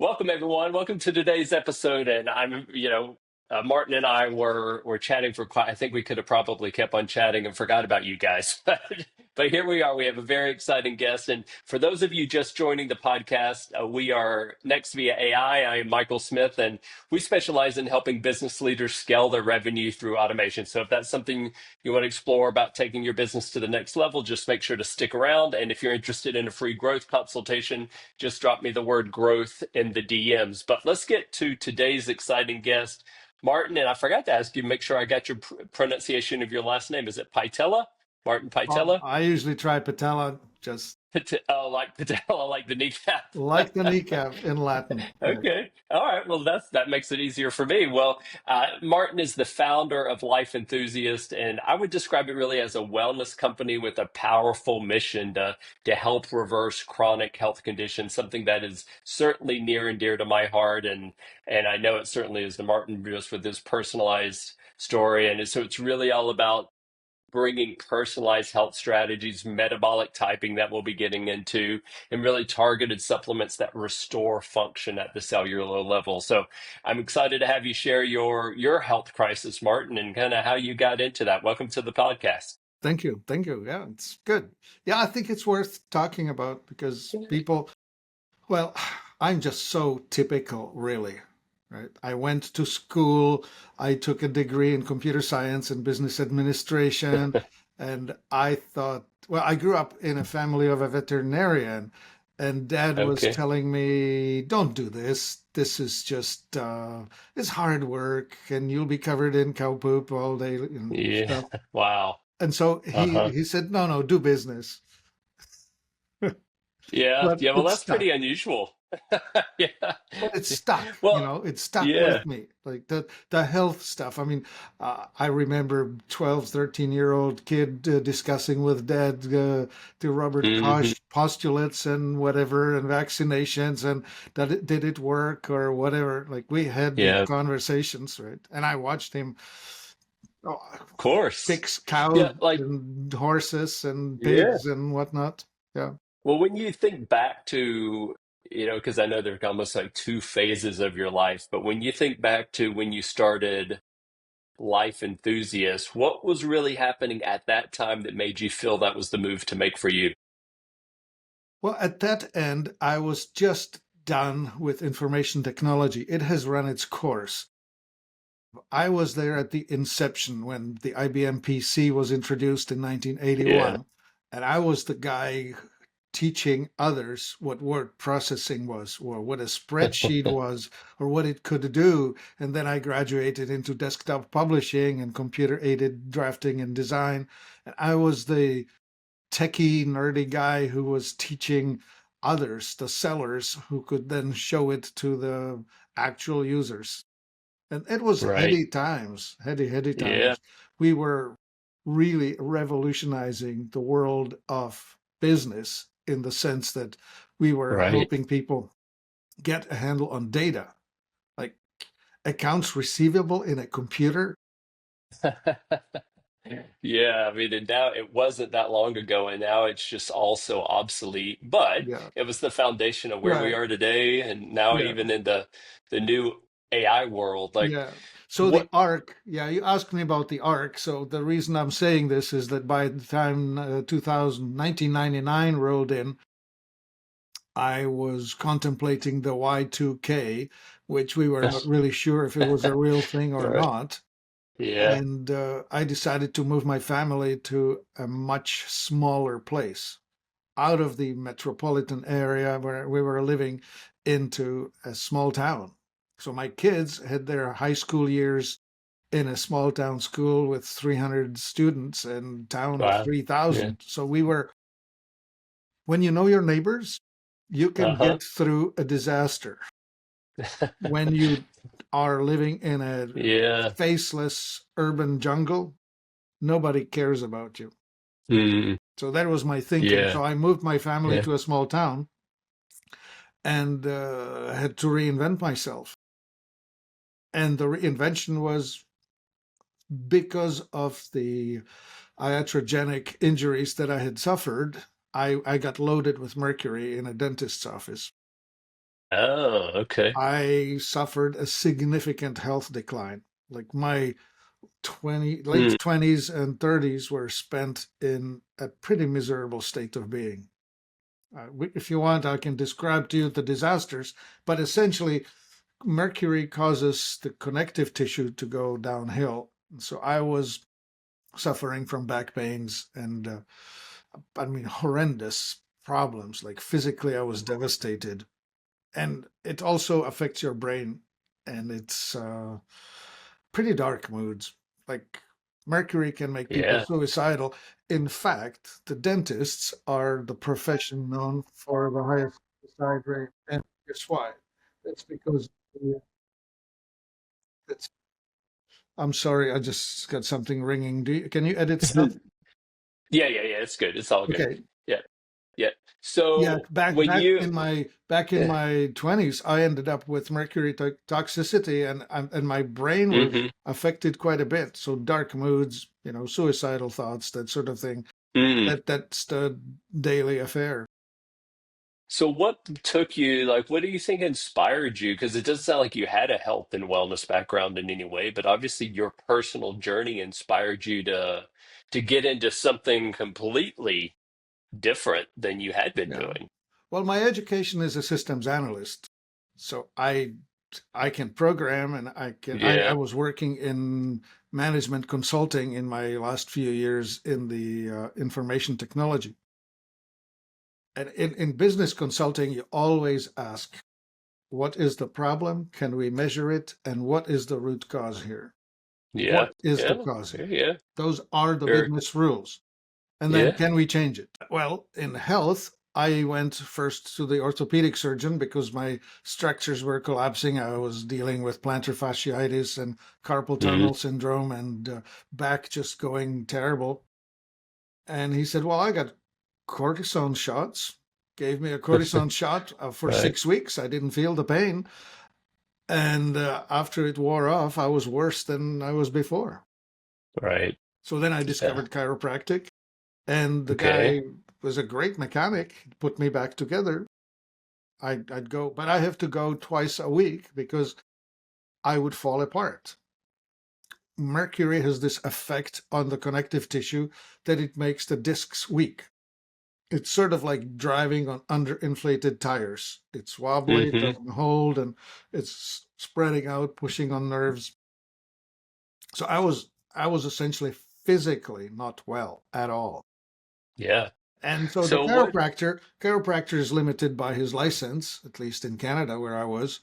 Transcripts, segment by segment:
Welcome, everyone. Welcome to today's episode. And Martin and I were chatting for quite. I think we could have probably kept on chatting and forgot about you guys, but here we are. We have a very exciting guest. And for those of you just joining the podcast, we are Nexvia AI. I am Michael Smith, and we specialize in helping business leaders scale their revenue through automation. So if that's something you want to explore about taking your business to the next level, just make sure to stick around. And if you're interested in a free growth consultation, just drop me the word growth in the DMs. But let's get to today's exciting guest, Martin. And I forgot to ask you, make sure I got your pronunciation of your last name. Is it Pytela? Martin Pytela? I usually try patella, just Oh, like Pytela, like the kneecap. like the kneecap in Latin. Right. Okay. All right. Well, that makes it easier for me. Well, Martin is the founder of Life Enthusiast, and I would describe it really as a wellness company with a powerful mission to help reverse chronic health conditions, something that is certainly near and dear to my heart, and I know it certainly is to Martin just with his personalized story, and so it's really all about bringing personalized health strategies, metabolic typing that we'll be getting into, and really targeted supplements that restore function at the cellular level. So I'm excited to have you share your health crisis, Martin, and kind of how you got into that. Welcome to the podcast. Thank you. Thank you. Yeah, it's good. Yeah, I think it's worth talking about because people, well, I'm just so typical, really. Right. I went to school. I took a degree in computer science and business administration. And I thought, well, I grew up in a family of a veterinarian, and dad was Okay. telling me, don't do this. This is just, it's hard work and you'll be covered in cow poop all day and Yeah. stuff. Wow. And so Uh-huh. he said, no, do business. Yeah. But Yeah. Well, it that's stuck. pretty unusual. Yeah. But it stuck, Well, it stuck yeah. with me. Like the health stuff. I mean, I remember 12, 13-year-old kid discussing with dad the Robert Hmm. Koch postulates and whatever and vaccinations and did it work or whatever. Like we had these Yeah. Of conversations, right? And I watched him oh, course. fix cows Yeah. Like, and horses and yeah. pigs and whatnot. Yeah. Well, when you think back to, because I know there are almost like two phases of your life, but when you think back to when you started Life Enthusiast, what was really happening at that time that made you feel that was the move to make for you? Well, at that end, I was just done with information technology. It has run its course. I was there at the inception when the IBM PC was introduced in Yeah. 1981, and I was the guy teaching others what word processing was, or what a spreadsheet was, or what it could do. And then I graduated into desktop publishing and computer aided drafting and design. And I was the techie, nerdy guy who was teaching others, the sellers, who could then show it to the actual users. And it was Right. heady times, heady Yeah. times. We were really revolutionizing the world of business in the sense that we were Right. helping people get a handle on data, like accounts receivable in a computer. Yeah, I mean, and now it wasn't that long ago, and now it's just also obsolete. But Yeah, it was the foundation of where we right. are today, and now Yeah. even in the new AI world, like Yeah. So the what? arc, yeah, you asked me about the arc. So the reason I'm saying this is that by the time 1999 rolled in, I was contemplating the Y2K, which we were not really sure if it was a real thing or Right. not. Yeah. And I decided to move my family to a much smaller place, out of the metropolitan area where we were living into a small town. So my kids had their high school years in a small town school with 300 students and town of Wow. Yeah. 3,000. So we were, when you know your neighbors, you can Uh-huh. get through a disaster. When you are living in a Yeah. faceless urban jungle, nobody cares about you. Mm. So that was my thinking. Yeah. So I moved my family Yeah. to a small town and had to reinvent myself. And the reinvention was because of the iatrogenic injuries that I had suffered. I got loaded with mercury in a dentist's office. Oh, okay. I suffered a significant health decline. Like my late Mm, 20s and 30s were spent in a pretty miserable state of being. If you want, I can describe to you the disasters, but essentially, mercury causes the connective tissue to go downhill. So I was suffering from back pains and, I mean, horrendous problems. Like physically, I was devastated. And it also affects your brain, and it's pretty dark moods. Like mercury can make people yeah. suicidal. In fact, the dentists are the profession known for the highest suicide rate. And guess why? That's because it's, I'm sorry, I just got something ringing. Can you edit stuff? Yeah, yeah, yeah. It's good. It's all good. Okay. Yeah, yeah. Yeah, So back when back you, in my back in yeah. my 20s, I ended up with mercury toxicity, and my brain was Hmm. affected quite a bit. So dark moods, suicidal thoughts, that sort of thing. Mm. That's the daily affair. So what took you, like, what do you think inspired you? Because it doesn't sound like you had a health and wellness background in any way, but obviously your personal journey inspired you to get into something completely different than you had been Yeah. doing. Well, my education is a systems analyst, so I can program, and I Yeah. was working in management consulting in my last few years in the information technology. And in business consulting, you always ask, what is the problem? Can we measure it? And what is the root cause here? Yeah. What is the Yeah. cause Yeah. here? Yeah. Those are the Very, business rules. And then yeah. can we change it? Well, in health, I went first to the orthopedic surgeon because my structures were collapsing. I was dealing with plantar fasciitis and carpal Hmm. tunnel syndrome and back just going terrible. And he said, well, I got cortisone shots. Gave me a cortisone shot for Right. 6 weeks. I didn't feel the pain. And after it wore off, I was worse than I was before. Right. So then I Yeah. discovered chiropractic, and the Okay. guy was a great mechanic. He put me back together. I'd go, but I have to go twice a week because I would fall apart. Mercury has this effect on the connective tissue that it makes the discs weak. It's sort of like driving on underinflated tires. It's wobbly, it Hmm. doesn't hold, and it's spreading out, pushing on nerves. So I was essentially physically not well at all. Yeah. And so the So what? chiropractor is limited by his license, at least in Canada where I was.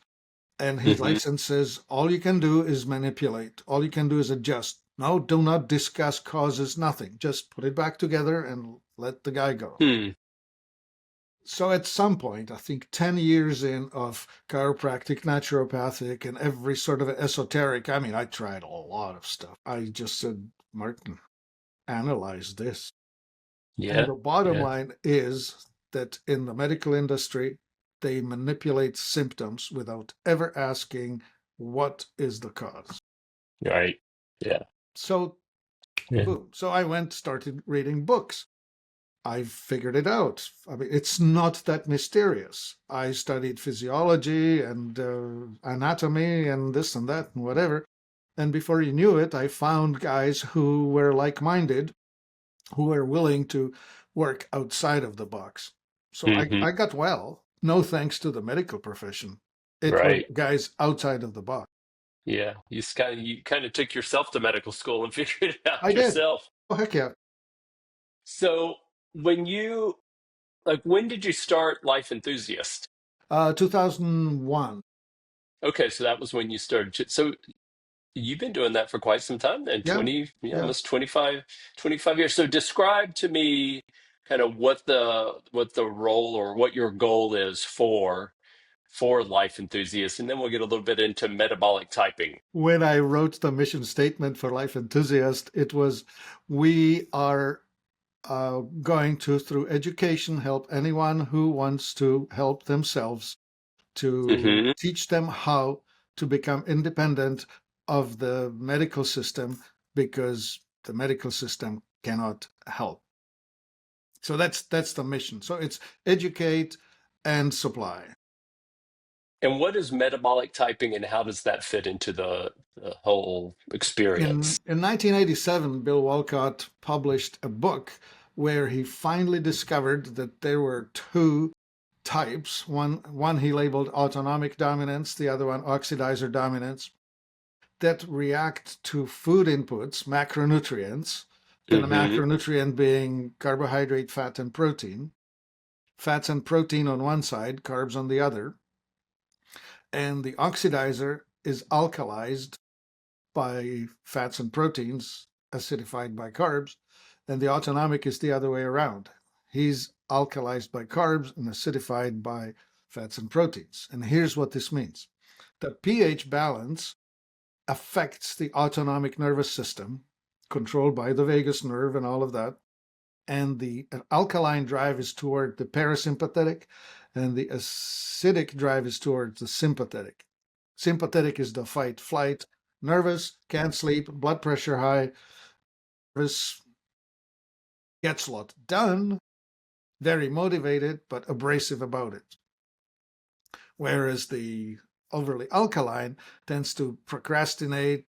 And his Hmm. license says all you can do is manipulate. All you can do is adjust. No, do not discuss causes, nothing. Just put it back together and let the guy go. Hmm. So at some point, I think 10 years in of chiropractic, naturopathic, and every sort of esoteric, I mean, I tried a lot of stuff. I just said, Martin, analyze this. And Yeah. the bottom Yeah. line is that in the medical industry, they manipulate symptoms without ever asking what is the cause. Right. Yeah. So, Yeah. boom. So I started reading books. I figured it out. I mean, it's not that mysterious. I studied physiology and anatomy and this and that and whatever. And before you knew it, I found guys who were like minded, who were willing to work outside of the box. So Hmm. I got well, no thanks to the medical profession. It was Right. guys outside of the box. Yeah. You kind of took yourself to medical school and figured it I out did. yourself. Oh, heck yeah. So when you, like, when did you start Life Enthusiast? 2001. Okay, so that was when you started. So you've been doing that for quite some time then, Yeah, 20, yeah, yeah. almost 25 years. So describe to me kind of what the role or what your goal is for Life Enthusiasts, and then we'll get a little bit into metabolic typing. When I wrote the mission statement for Life Enthusiast, it was we are going to, through education, help anyone who wants to help themselves, to Hmm. teach them how to become independent of the medical system because the medical system cannot help. So that's the mission. So it's educate and supply. And what is metabolic typing and how does that fit into the whole experience? In 1987, Bill Walcott published a book where he finally discovered that there were two types. One he labeled autonomic dominance, the other one oxidizer dominance, that react to food inputs, macronutrients, then a Hmm. macronutrient being carbohydrate, fat, and protein. Fats and protein on one side, carbs on the other. And the oxidizer is alkalized by fats and proteins, acidified by carbs, and the autonomic is the other way around. He's alkalized by carbs and acidified by fats and proteins. And here's what this means. The pH balance affects the autonomic nervous system, controlled by the vagus nerve and all of that. And the alkaline drive is toward the parasympathetic, and the acidic drive is towards the sympathetic. Sympathetic is the fight, flight, nervous, can't sleep, blood pressure high, nervous, gets a lot done, very motivated, but abrasive about it. Whereas the overly alkaline tends to procrastinate,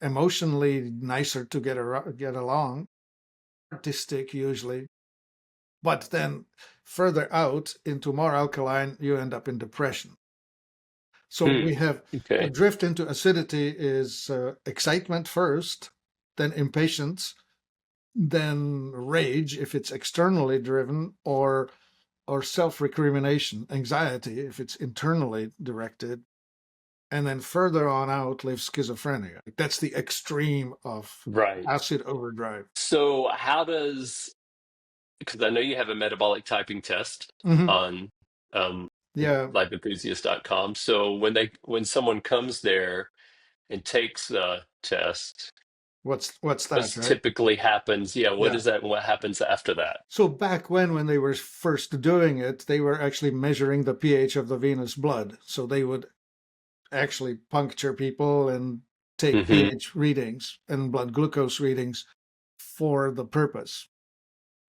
emotionally nicer to get along, artistic usually, but then further out into more alkaline, you end up in depression. So Hmm. we have the Okay. drift into acidity is excitement first, then impatience, then rage if it's externally driven, or self-recrimination, anxiety if it's internally directed, and then further on out lives schizophrenia. That's the extreme of Right. acid overdrive. So how does, because I know you have a metabolic typing test Hmm. on um, Yeah, lifeenthusiast.com. So when someone comes there and takes the test, what's what that, right? typically happens? Yeah, what Yeah. is that? And what happens after that? So back when they were first doing it, they were actually measuring the pH of the venous blood. So they would actually puncture people and take Hmm. pH readings and blood glucose readings for the purpose.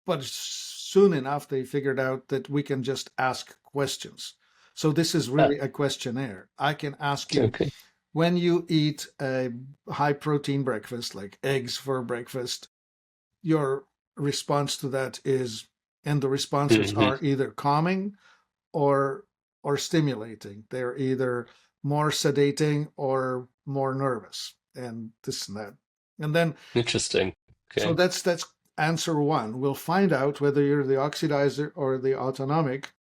But soon enough, they figured out that we can just ask questions. So this is Ah, really a questionnaire. I can ask you, okay. when you eat a high protein breakfast, like eggs for breakfast, your response to that is, and the responses Hmm. are either calming or stimulating. They're either more sedating or more nervous, and this and that. And then, Interesting. so Okay. that's answer one. We'll find out whether you're the oxidizer or the autonomic,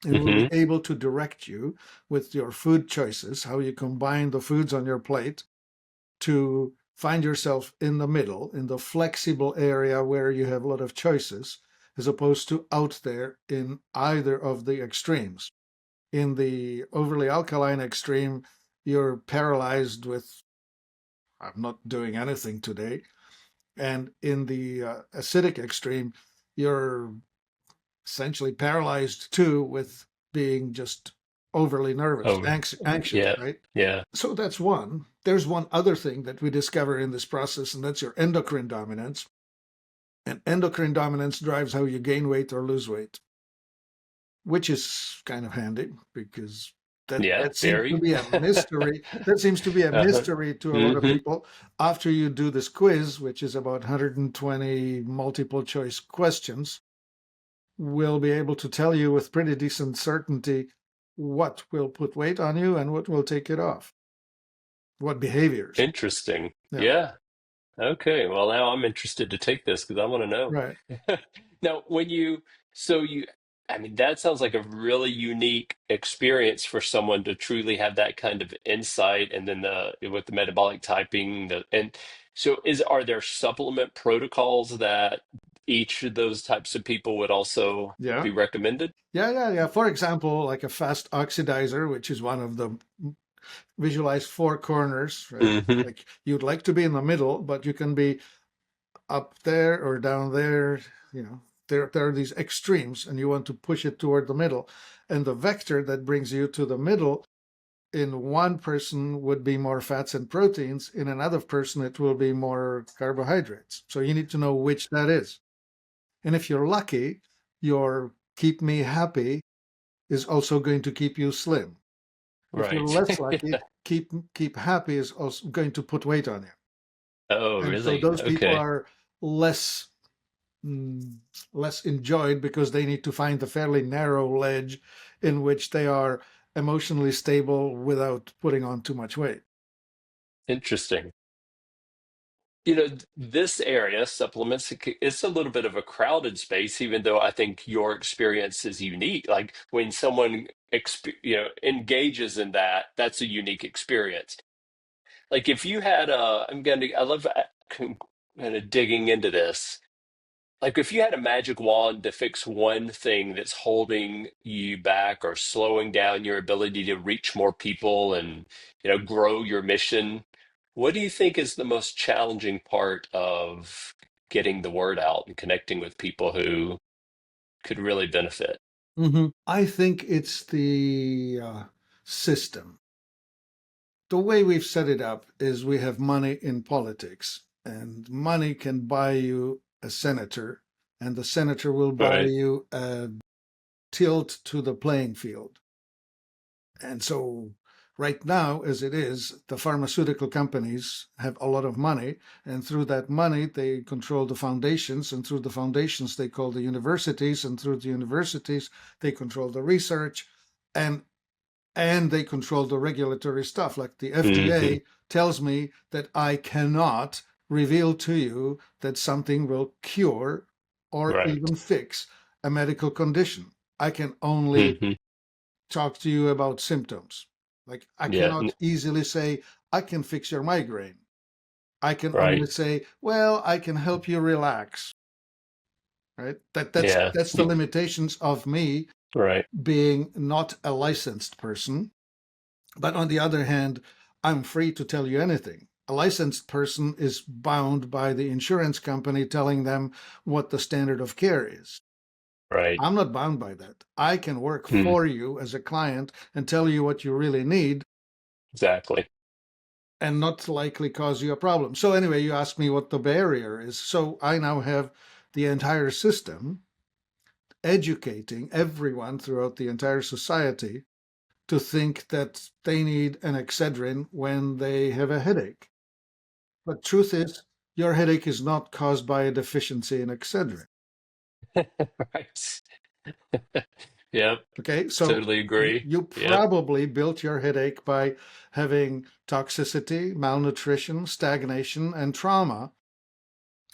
and we'll be Hmm. able to direct you with your food choices, how you combine the foods on your plate to find yourself in the middle, in the flexible area where you have a lot of choices, as opposed to out there in either of the extremes. In the overly alkaline extreme, you're paralyzed with, I'm not doing anything today. And in the acidic extreme, you're essentially paralyzed too with being just overly nervous, Oh, anxious, yeah. right? Yeah. So that's one. There's one other thing that we discover in this process, and that's your endocrine dominance. And endocrine dominance drives how you gain weight or lose weight, which is kind of handy because Yeah. that seems to Very. be a mystery. That seems to be a Uh-huh. mystery to a lot of Hmm. people. After you do this quiz, which is about 120 multiple choice questions, we'll be able to tell you with pretty decent certainty what will put weight on you and what will take it off, what behaviors. Interesting. Yeah, Yeah. Okay, well now I'm interested to take this because I want to know. right. Now, so you, I mean, that sounds like a really unique experience for someone to truly have that kind of insight, and then with the metabolic typing, and so are there supplement protocols that each of those types of people would also Yeah. be recommended? Yeah. For example, like a fast oxidizer, which is one of the visualized four corners, right? Hmm. Like you'd like to be in the middle, but you can be up there or down there. You know, there are these extremes, and you want to push it toward the middle. And the vector that brings you to the middle in one person would be more fats and proteins. In another person, it will be more carbohydrates. So you need to know which that is. And if you're lucky, your keep me happy is also going to keep you slim. If you're Right. less lucky, keep happy is also going to put weight on you. Oh, And so really? those people Okay. are less mm, less enjoyed because they need to find a fairly narrow ledge in which they are emotionally stable without putting on too much weight. Interesting. This area, supplements, it's a little bit of a crowded space, even though I think your experience is unique. Like when someone, engages in that, that's a unique experience. Like if you had I love kind of digging into this. Like if you had a magic wand to fix one thing that's holding you back or slowing down your ability to reach more people and, grow your mission, what do you think is the most challenging part of getting the word out and connecting with people who could really benefit? I think it's the system. The way we've set it up is we have money in politics, and money can buy you a senator, and the senator will buy Right. you a tilt to the playing field. And so, right now, as it is, the pharmaceutical companies have a lot of money, and through that money, they control the foundations, and through the foundations, they call the universities, and through the universities, they control the research, and they control the regulatory stuff. Like the Hmm. FDA tells me that I cannot reveal to you that something will cure or Right. even fix a medical condition. I can only Hmm. talk to you about symptoms. Like I Yeah. cannot easily say, I can fix your migraine. I can only Right. say, well, I can help you relax. Right? Yeah. That's the limitations of me Right. being not a licensed person. But on the other hand, I'm free to tell you anything. A licensed person is bound by the insurance company telling them what the standard of care is. Right. I'm not bound by that. I can work Mm, for you as a client and tell you what you really need exactly. and not likely cause you a problem. So, anyway, you asked me what the barrier is. So, I now have the entire system educating everyone throughout the entire society to think that they need an Excedrin when they have a headache. But truth is, your headache is not caused by a deficiency in Excedrin. Right. Yep. Okay, so Totally agree. you Yep. probably built your headache by having toxicity, malnutrition, stagnation, and trauma,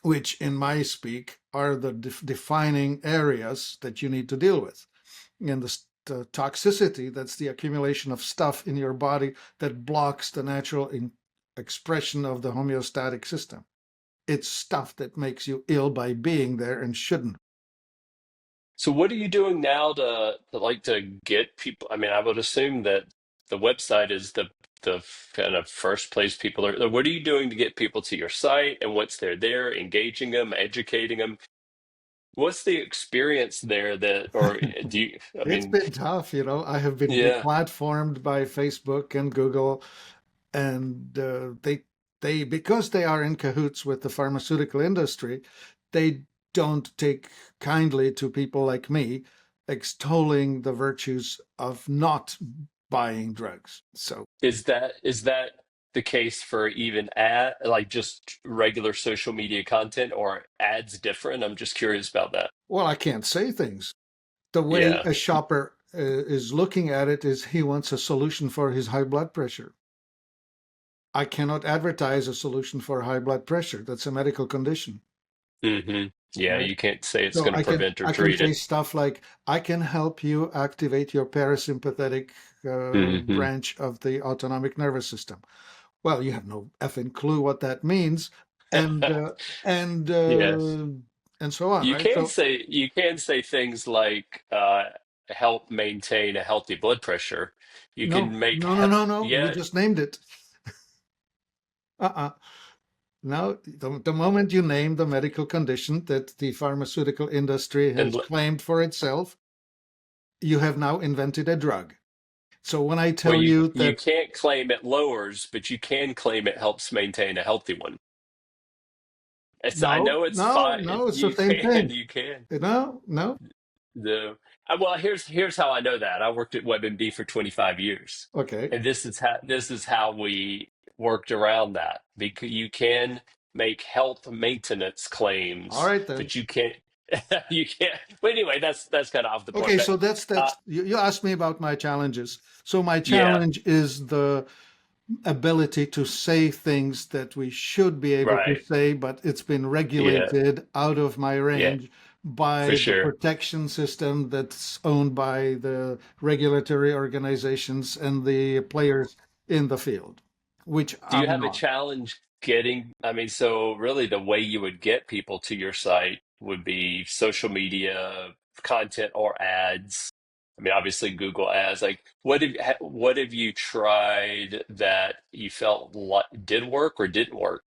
which in my speak are the defining areas that you need to deal with. And the toxicity, that's the accumulation of stuff in your body that blocks the natural expression of the homeostatic system. It's stuff that makes you ill by being there and shouldn't. So what are you doing now to get people? I mean, I would assume that the website is the kind of first place people are. What are you doing to get people to your site and what's there, engaging them, educating them? What's the experience there or do you, I It's mean, been tough, you know. I have been yeah. deplatformed by Facebook and Google, and they because they are in cahoots with the pharmaceutical industry, they don't take kindly to people like me extolling the virtues of not buying drugs. So, Is that the case for even ad like just regular social media content or ads different? I'm just curious about that. well, I can't say things. The way Yeah. a shopper is looking at it is he wants a solution for his high blood pressure. I cannot advertise a solution for high blood pressure. That's a medical condition, Hmm. Yeah, right? you can't say it's So going to prevent or I can treat say it. stuff like I can help you activate your parasympathetic Hmm. branch of the autonomic nervous system. Well, you have no effing clue what that means, and uh, and Yes. uh, and so on, right? So You can say things like help maintain a healthy blood pressure. You no, can make no, no, no, no. You yeah, just named it. Uh-uh. Now, the moment you name the medical condition that the pharmaceutical industry and has claimed for itself, you have now invented a drug. So when I well tell you you that, can't claim it lowers, but you can claim it helps maintain a healthy one. I no, know it's no, fine. no, it's the You same thing. can, you can. No, no. the well, here's how I know that. I worked at WebMD for 25 years, Okay. and this is how we worked around that, because you can make health maintenance All claims, right then. but you can't you can't. But anyway, that's kind of off the point. Okay, But so that's uh, you asked me about my challenges. So my yeah, challenge is the ability to say things that we should be able to right, say, but it's been yeah, regulated out of my yeah, range for by the sure. protection system that's owned by the regulatory organizations and the players in the field, which Do you I'm have a not. challenge getting, I mean, so really the way you would get people to your site would be social media content or ads. I mean, obviously Google ads. Like, what have you tried that you felt like did work or didn't work?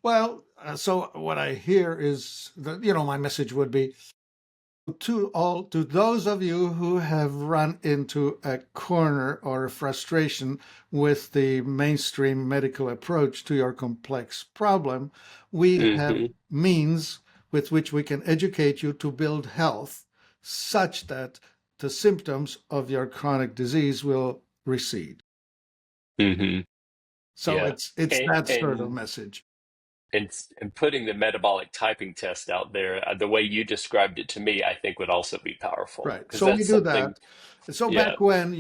Well, so what I hear is that, my message would be to those of you who have run into a corner or a frustration with the mainstream medical approach to your complex problem, we have Hmm. means with which we can educate you to build health such that the symptoms of your chronic disease will recede. Hmm. So Yeah. it's And that sort of and message. and putting the metabolic typing test out there, the way you described it to me, I think would also be powerful, Right. because So we that's do something. that. So Yeah. back when,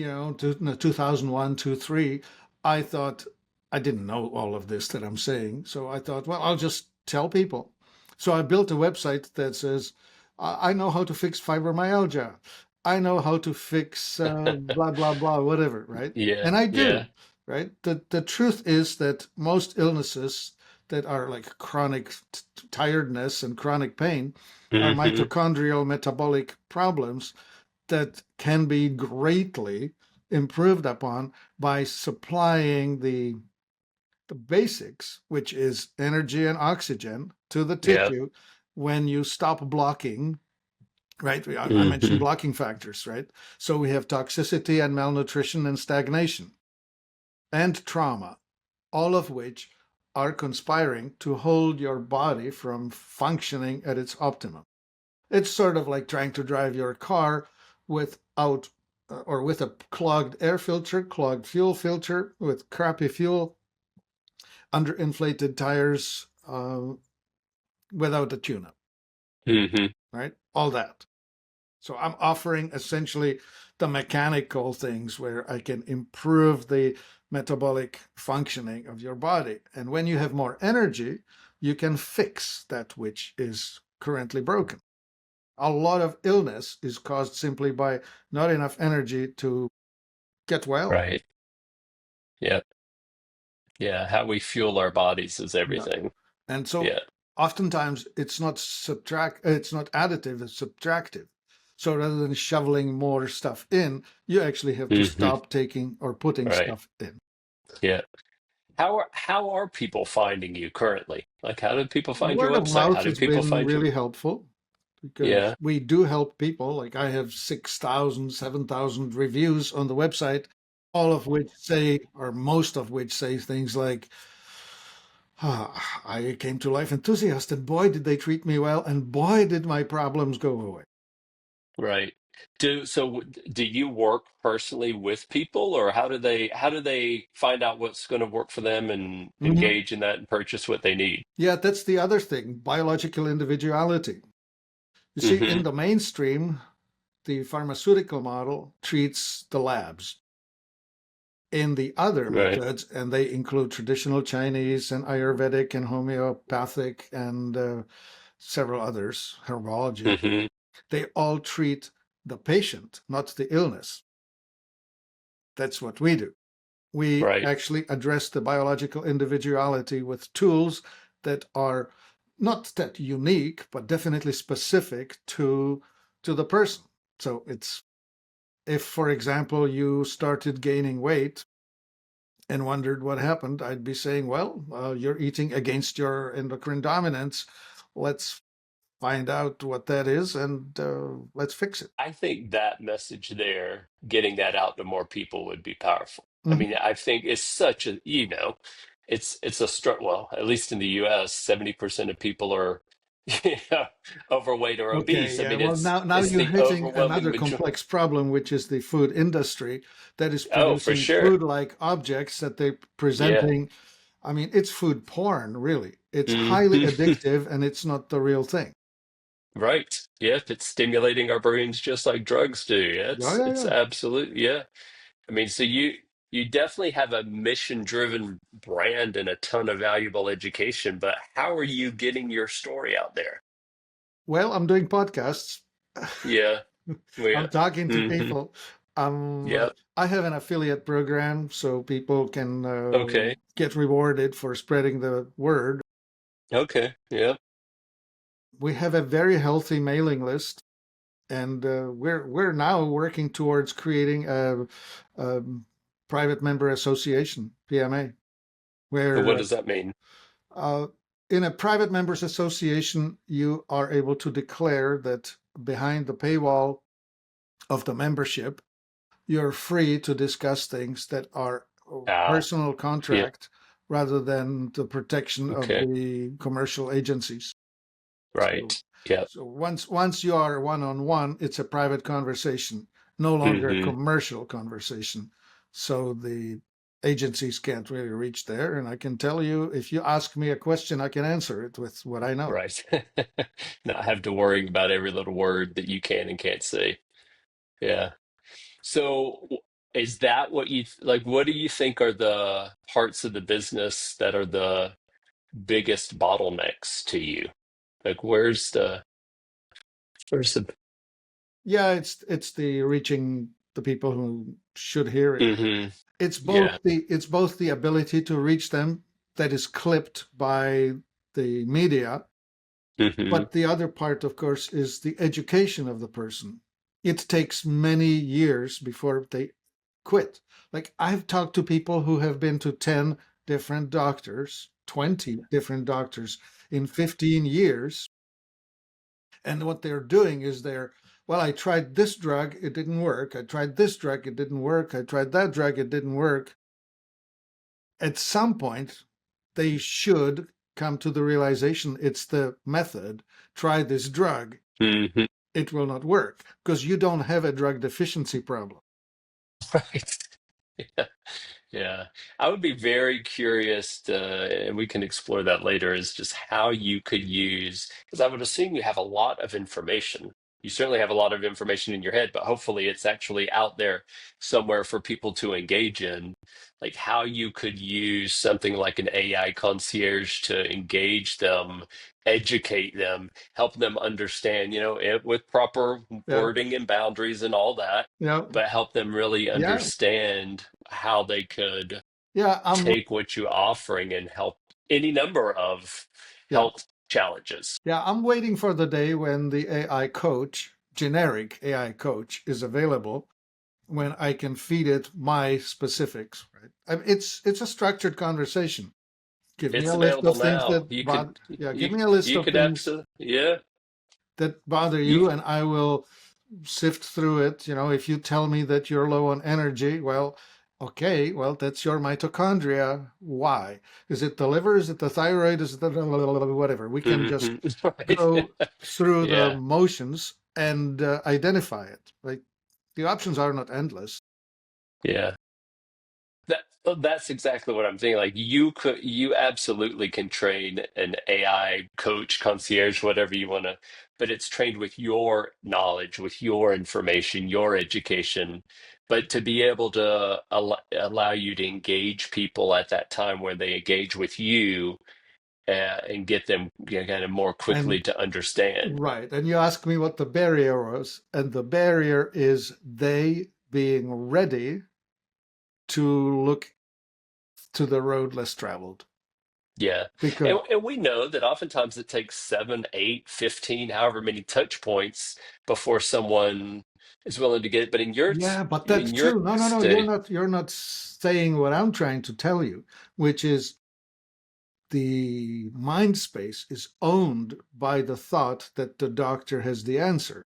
2001, 2, 3, I thought I didn't know all of this that I'm saying. So I thought, well, I'll just tell people. So I built a website that says, I know how to fix fibromyalgia. I know how to fix blah, blah, blah, whatever, right? Yeah. And I Yeah. do, right? The truth is that most illnesses that are like chronic tiredness and chronic pain are Hmm. mitochondrial metabolic problems that can be greatly improved upon by supplying the basics, which is energy and oxygen, to the Yeah. tissue when you stop blocking, right? I mentioned Hmm. blocking factors, right? So we have toxicity and malnutrition and stagnation and trauma, all of which are conspiring to hold your body from functioning at its optimum. It's sort of like trying to drive your car without or with a clogged air filter, clogged fuel filter, with crappy fuel, underinflated tires, without a tune-up, Hmm. right? All that. So I'm offering essentially the mechanical things where I can improve the metabolic functioning of your body. And when you have more energy, you can fix that which is currently broken. A lot of illness is caused simply by not enough energy to get well. Right. Yeah. Yeah. How we fuel our bodies is Yeah. everything. And so Yeah. oftentimes it's not additive, it's subtractive. So rather than shoveling more stuff in, you actually have to Hmm. stop taking or putting Right. stuff in. Yeah. How are people finding you currently? Like, how do people find your Word of website? How mouth do has people been find you? really helpful because Yeah. we do help people. Like I have 6,000, 7,000 reviews on the website, all of which say, or most of which say things like, I came to Life Enthusiast and boy, did they treat me well, and boy, did my problems go away. Right. Do you work personally with people, or how do they find out what's going to work for them and Mhm. engage in that and purchase what they need? Yeah, that's the other thing, biological individuality. You see, Hmm. in the mainstream, the pharmaceutical model treats the labs. In the other Right. methods, and they include traditional Chinese and Ayurvedic and homeopathic and several others, herbology, Hmm. they all treat the patient, not the illness. That's what we do. We Right. actually address the biological individuality with tools that are not that unique, but definitely specific to the person. So it's if, for example, you started gaining weight and wondered what happened, I'd be saying, well, you're eating against your endocrine dominance. Let's find out what that is and let's fix it. I think that message there, getting that out to more people would be powerful. I Mhm. mean, I think it's such a, it's a struggle. Well, at least in the US, 70% of people are Yeah, overweight or Okay, obese. I yeah. mean, Well, now it's you're the hitting overwhelming another majority. complex problem, which is the food industry that is Oh, for producing sure. food-like objects that they're Yeah. presenting. I mean, it's food porn, really. It's highly Hmm. addictive, and it's not the real thing. Right. Yep. It's stimulating our brains just like drugs do. Yeah, Yeah, it's yeah, it's yeah. absolute. Yeah. I mean, so you definitely have a mission-driven brand and a ton of valuable education, but how are you getting your story out there? Well, I'm doing podcasts. Yeah. I'm Yeah. talking to Hmm. people. Um, Yep. I have an affiliate program so people can Okay. get rewarded for spreading the word. Okay. Yep. We have a very healthy mailing list, and we're now working towards creating a private member association (PMA), What where does that mean? uh, in a private members association you are able to declare that behind the paywall of the membership you're free to discuss things that are Ah, personal yeah. contract rather than the protection of Okay. the commercial agencies. So, Right. Yep. so once you are one on one, it's a private conversation, no longer a Hmm. commercial conversation. So the agencies can't really reach there. And I can tell you, if you ask me a question, I can answer it with what I know. Right. Not have to worry about every little word that you can and can't say. Yeah. So is that what like, what do you think are the parts of the business that are the biggest bottlenecks to you? Like, where's the, Yeah, it's the reaching the people who should hear it. hmm It's yeah. it's both the ability to reach them that is clipped by the media, Hmm. but the other part, of course, is the education of the person. It takes many years before they quit. Like I've talked to people who have been to 10 different doctors, 20 different doctors in 15 years. And what they're doing is well, I tried this drug, it didn't work. I tried this drug, it didn't work. I tried that drug, it didn't work. At some point, they should come to the realization it's the method. Try this drug. Hmm. It will not work because you don't have a drug deficiency problem. Right. Yeah. Yeah, I would be very curious to, and we can explore that later, is just how you could use, because I would assume you have a lot of information. You certainly have a lot of information in your head, but hopefully it's actually out there somewhere for people to engage in. Like how you could use something like an AI concierge to engage them, educate them, help them understand, it with proper Yeah, wording and boundaries and all that, yeah, but help them really yeah, understand how they could yeah. take what you're offering and help any number of Yeah, health challenges. yeah. I'm waiting for the day when the AI coach, generic AI coach, is available when I can feed it my specifics. Right? It's a structured conversation. Give me It's a list available of things now. that You could bother. Yeah, give you me a list you of could things absolutely, yeah. that bother You you, and I will sift through it. If you tell me that you're low on energy, well, okay, well, that's your mitochondria. Why? Is it the liver? Is it the thyroid? Is it the whatever? We can just right. go through the Yeah. motions and identify it. Like the options are not endless. Yeah. That's exactly what I'm thinking. Like you absolutely can train an AI coach, concierge, whatever you want to, but it's trained with your knowledge, with your information, your education. But to be able to allow you to engage people at that time where they engage with you, and get them, kind of more quickly And to understand. right, and you ask me what the barrier was, and the barrier is they being ready to look to the road less traveled. Yeah. Because And we know that oftentimes it takes 7, 8, 15, however many touch points before someone is willing to get it. But yeah, but that's in your true. No, no, no. You're study, not saying what I'm trying to tell you, which is the mind space is owned by the thought that the doctor has the answer.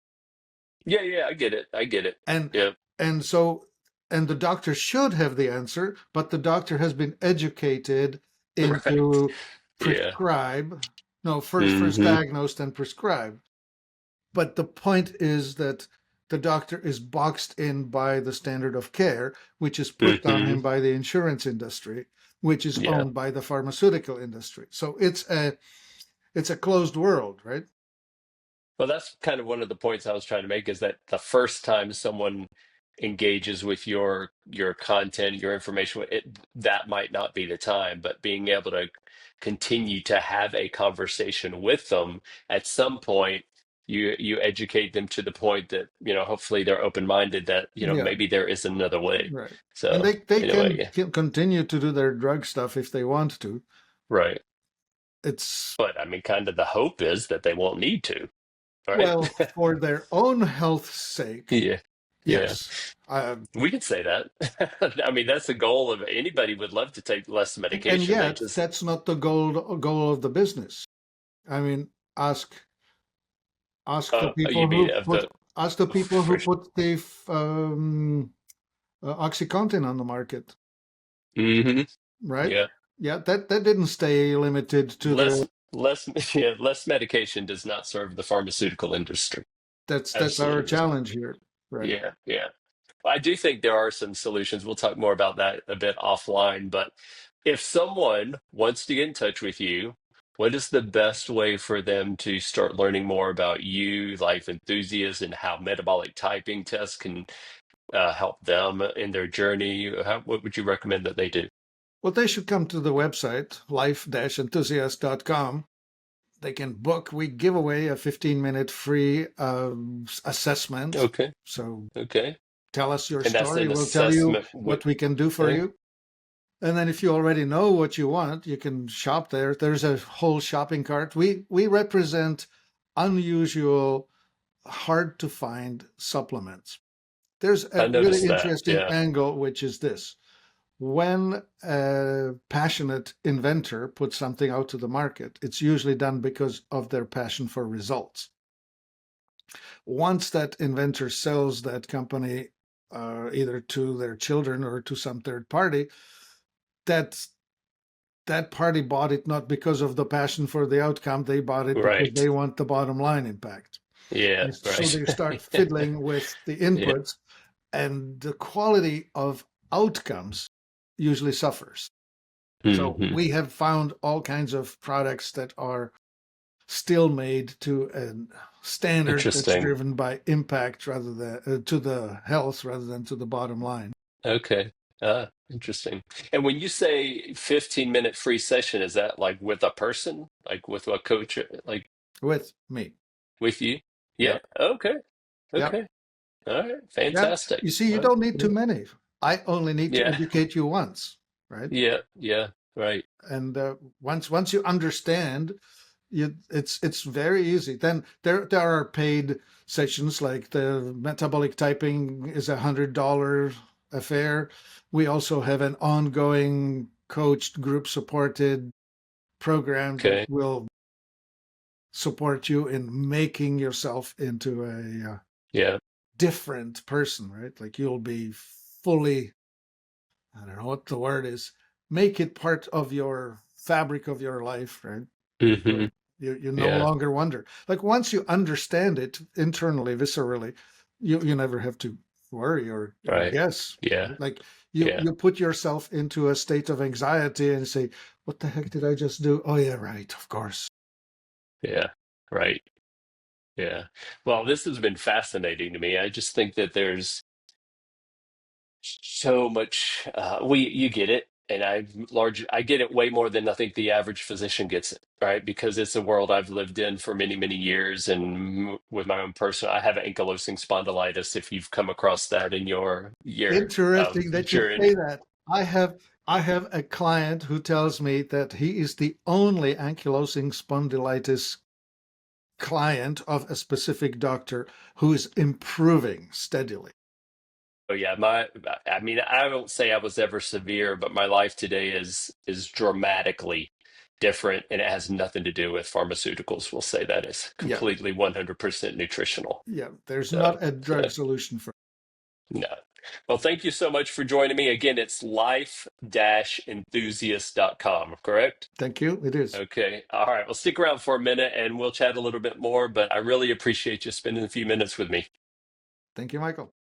yeah, yeah, I get it. I get it. And Yeah. and so and the doctor should have the answer, but the doctor has been educated Right. into Yeah. prescribe. No, first Hmm. diagnosed and prescribed. But the point is that the doctor is boxed in by the standard of care, which is put on Hmm. him by the insurance industry, which is Yeah. owned by the pharmaceutical industry. So it's a closed world, right? Well, that's kind of one of the points I was trying to make is that the first time someone engages with your content, your information, that might not be the time, but being able to continue to have a conversation with them at some point, you educate them to the point that, hopefully they're open-minded that, Yeah, maybe there is another way. right. And So they anyway, can yeah, continue to do their drug stuff if they want to. right. It's But I mean, kind of the hope is that they won't need to, right? well for their own health's sake. Yeah. Yeah. Yes. Uh, We could say that. I mean, that's the goal of anybody would love to take less and medication. They yet, just, that's not the goal of the business. I mean, ask the you people mean who of put the, ask the people for, who put the OxyContin on the market, hmm. right? Yeah. Yeah, that didn't stay limited to Less, the. less, yeah, less medication does not serve the pharmaceutical industry. That's our Absolutely does not. challenge here, right? Yeah. Yeah. I do think there are some solutions. We'll talk more about that a bit offline. But if someone wants to get in touch with you, what is the best way for them to start learning more about you, Life Enthusiasts, and how metabolic typing tests can help them in their journey? What would you recommend that they do? Well, they should come to the website life-enthusiast.com. They can book. We give away a 15-minute free assessment. Okay. So Okay. tell us your And that's story. an We'll tell you assessment with, what we can do for okay. you. And then if you already know what you want, you can shop there. There's a whole shopping cart. We represent unusual, hard to find supplements. There's I a really noticed that. interesting Yeah. angle, which is this. When a passionate inventor puts something out to the market, it's usually done because of their passion for results. Once that inventor sells that company, either to their children or to some third party, that that party bought it not because of the passion for the outcome. They bought it because Right. they want the bottom line impact. Yeah. And so Right. they start fiddling with the Yeah. inputs, and the quality of outcomes usually suffers. So Hmm. we have found all kinds of products that are still made to a standard that's Interesting. driven by impact rather than to the health rather than to the bottom line. Okay. Interesting. And when you say 15-minute free session, is that like with a person, like with a coach, like With me. with you? Yeah. Yeah. Okay. Yeah. Okay. All right. Yeah. Fantastic. You see, you All right. don't need too Cool. many. I only need to Yeah. educate you once, right? Yeah. Yeah. Right. And once you understand, it's very easy. Then there are paid sessions like the metabolic typing is $100 affair. We also have an ongoing coached group supported program that Okay. will support you in making yourself into a Yeah. different person, right? Like you'll be fully, I don't know what the word is, make it part of your fabric of your life, right? Hmm. So you no Yeah. longer wonder. Like once you understand it internally, viscerally, you never have to worry or Right. guess. Yeah. Right? Like Yeah. you put yourself into a state of anxiety and say, "What the heck did I just do?" Oh yeah, right, of course. Yeah. Right. Yeah. Well, this has been fascinating to me. I just think that there's so much you get it, and I get it way more than I think the average physician gets it, right? Because it's a world I've lived in for many, many years, and with my own personal, I have ankylosing spondylitis. If you've come across that in your year of Interesting that you journey. say that. I have a client who tells me that he is the only ankylosing spondylitis client of a specific doctor who is improving steadily. Oh yeah, I mean, I don't say I was ever severe, but my life today is dramatically different, and it has nothing to do with pharmaceuticals. We'll say that is Yeah, completely 100% nutritional. yeah. There's So, not a drug solution for. no. Well, thank you so much for joining me. Again, it's life-enthusiast.com, correct? Thank you. It is. Okay. All right. Well, stick around for a minute and we'll chat a little bit more, but I really appreciate you spending a few minutes with me. Thank you, Michael.